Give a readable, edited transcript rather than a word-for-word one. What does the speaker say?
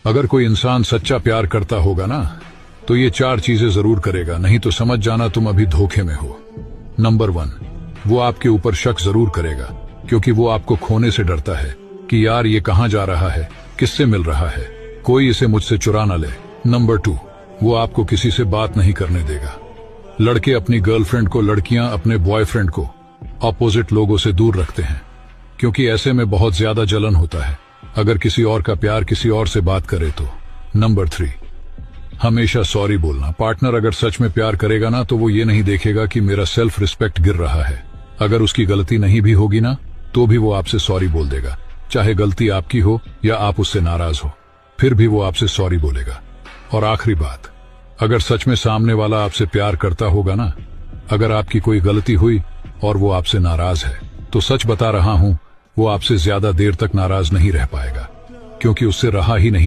अगर कोई इंसान सच्चा प्यार करता होगा ना, तो ये 4 चीजें जरूर करेगा, नहीं तो समझ जाना तुम अभी धोखे में हो। नंबर 1, वो आपके ऊपर शक जरूर करेगा, क्योंकि वो आपको खोने से डरता है कि यार ये कहाँ जा रहा है, किससे मिल रहा है, कोई इसे मुझसे चुरा न ले। नंबर 2, वो आपको किसी से बात नहीं करने देगा। लड़के अपनी गर्लफ्रेंड को, लड़कियां अपने बॉयफ्रेंड को ऑपोजिट लोगों से दूर रखते हैं, क्योंकि ऐसे में बहुत ज्यादा जलन होता है अगर किसी और का प्यार किसी और से बात करे तो। नंबर 3, हमेशा सॉरी बोलना। पार्टनर अगर सच में प्यार करेगा ना, तो वो ये नहीं देखेगा कि मेरा सेल्फ रिस्पेक्ट गिर रहा है। अगर उसकी गलती नहीं भी होगी ना, तो भी वो आपसे सॉरी बोल देगा, चाहे गलती आपकी हो या आप उससे नाराज हो, फिर भी वो आपसे सॉरी बोलेगा। और आखिरी बात, अगर सच में सामने वाला आपसे प्यार करता होगा ना, अगर आपकी कोई गलती हुई और वो आपसे नाराज है, तो सच बता रहा हूं, वो आपसे ज्यादा देर तक नाराज नहीं रह पाएगा, क्योंकि उससे रहा ही नहीं।